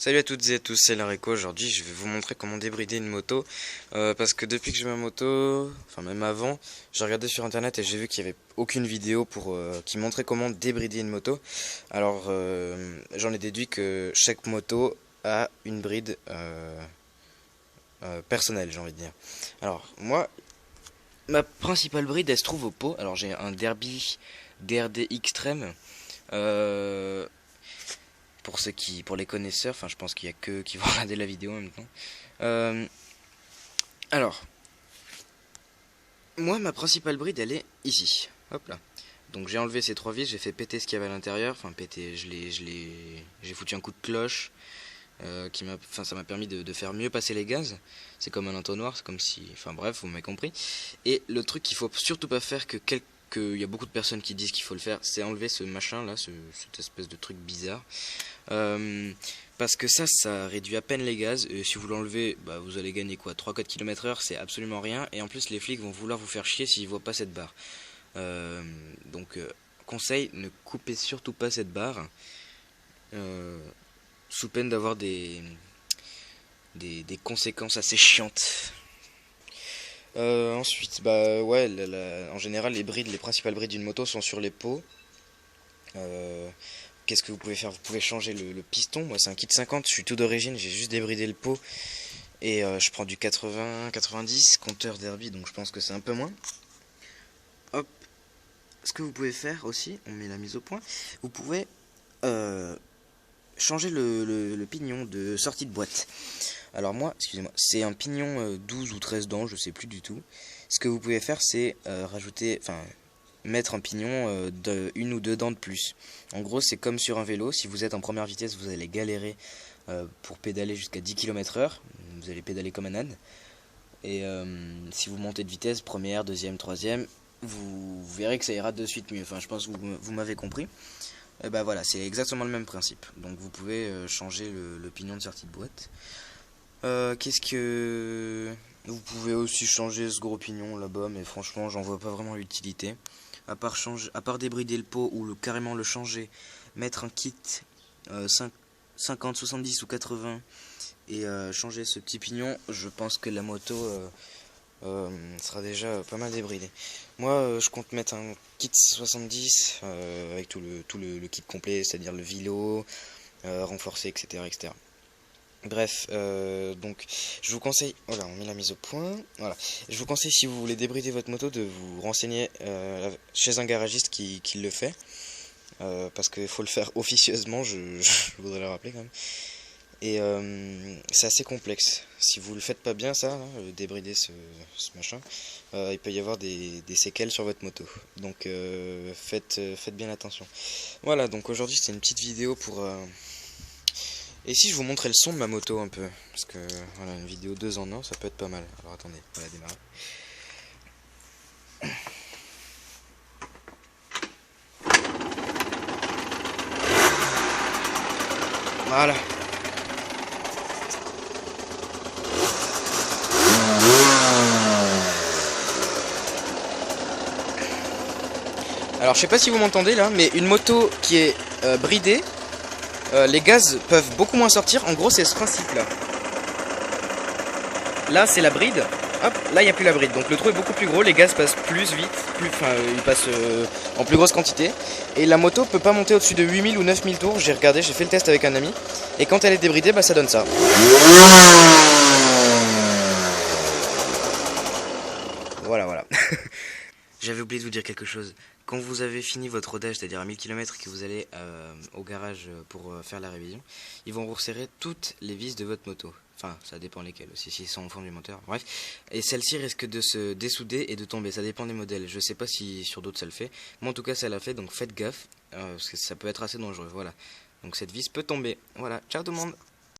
Salut à toutes et à tous, c'est Larico. Aujourd'hui, je vais vous montrer comment débrider une moto. Parce que depuis que j'ai ma moto, enfin même avant, j'ai regardé sur internet et j'ai vu qu'il n'y avait aucune vidéo qui montrait comment débrider une moto. Alors, j'en ai déduit que chaque moto a une bride personnelle, j'ai envie de dire. Alors, moi, ma principale bride, elle se trouve au pot. Alors, j'ai un Derby DRD Extreme. Euh, pour les connaisseurs, enfin je pense qu'il y a que qui vont regarder la vidéo en même temps. Euh, alors, moi ma principale bride elle est ici. Hop là. Donc j'ai enlevé ces trois vis, j'ai fait péter ce qu'il y avait à l'intérieur, enfin péter, j'ai foutu un coup de cloche ça m'a permis de faire mieux passer les gaz. C'est comme un entonnoir, c'est comme si, enfin bref, vous m'avez compris. Et le truc qu'il faut surtout pas faire qu'il y a beaucoup de personnes qui disent qu'il faut le faire, c'est enlever ce machin là, cette espèce de truc bizarre. Euh, Parce que ça réduit à peine les gaz. Et si vous l'enlevez, bah, vous allez gagner quoi, 3-4 km/h, c'est absolument rien. Et en plus, les flics vont vouloir vous faire chier s'ils voient pas cette barre. Euh, donc, conseil, ne coupez surtout pas cette barre. Euh, Sous peine d'avoir des conséquences assez chiantes. Ensuite, bah ouais, en général, les principales brides d'une moto sont sur les pots. Euh, Qu'est-ce que vous pouvez faire? Vous pouvez changer le piston. Moi, c'est un kit 50. Je suis tout d'origine. J'ai juste débridé le pot. Et je prends du 80-90. Compteur Derby. Donc, je pense que c'est un peu moins. Hop. Ce que vous pouvez faire aussi, on met la mise au point. Vous pouvez euh, changer le pignon de sortie de boîte. Alors, moi, excusez-moi, c'est un pignon 12 ou 13 dents. Je sais plus du tout. Ce que vous pouvez faire, c'est rajouter. Enfin, mettre un pignon de une ou deux dents de plus. En gros, c'est comme sur un vélo. Si vous êtes en première vitesse, vous allez galérer pour pédaler jusqu'à 10 km/h. Vous allez pédaler comme un âne. Et si vous montez de vitesse, première, deuxième, troisième, vous verrez que ça ira de suite mieux. Enfin, je pense que vous m'avez compris. Et bah voilà, c'est exactement le même principe. Donc vous pouvez changer le pignon de sortie de boîte. Qu'est-ce que... Vous pouvez aussi changer ce gros pignon là-bas, mais franchement, j'en vois pas vraiment l'utilité. À part débrider le pot ou carrément le changer, mettre un kit 50, 70 ou 80 et changer ce petit pignon, je pense que la moto sera déjà pas mal débridée. Moi, je compte mettre un kit 70 avec tout le kit complet, c'est-à-dire le vilo, renforcé, etc., etc. Bref, donc je vous conseille, voilà, on met la mise au point, voilà, je vous conseille si vous voulez débrider votre moto de vous renseigner chez un garagiste qui le fait, parce qu'il faut le faire officieusement, je voudrais le rappeler quand même, et c'est assez complexe, si vous le faites pas bien ça, hein, débrider ce machin, il peut y avoir des séquelles sur votre moto, donc faites bien attention. Voilà, donc aujourd'hui c'était une petite vidéo pour... Et si je vous montrais le son de ma moto un peu? Parce que voilà, une vidéo 2 en 1, ça peut être pas mal. Alors attendez, on va démarrer. Voilà. Alors je sais pas si vous m'entendez là, mais une moto qui est bridée, les gaz peuvent beaucoup moins sortir. En gros c'est ce principe là. Là c'est la bride. Hop, là il n'y a plus la bride. Donc le trou est beaucoup plus gros, les gaz passent plus vite, enfin ils passent en plus grosse quantité. Et la moto peut pas monter au-dessus de 8000 ou 9000 tours. J'ai regardé, j'ai fait le test avec un ami. Et quand elle est débridée, bah ça donne ça. Voilà, voilà. J'avais oublié de vous dire quelque chose. Quand vous avez fini votre rodage, c'est-à-dire à 1000 km et que vous allez au garage pour faire la révision, ils vont vous resserrer toutes les vis de votre moto. Enfin, ça dépend lesquelles aussi, s'ils sont au fond du moteur. Bref. Et celle-ci risque de se dessouder et de tomber. Ça dépend des modèles. Je sais pas si sur d'autres ça le fait. Moi en tout cas ça l'a fait, donc faites gaffe. Parce que ça peut être assez dangereux. Voilà. Donc cette vis peut tomber. Voilà. Ciao tout le monde.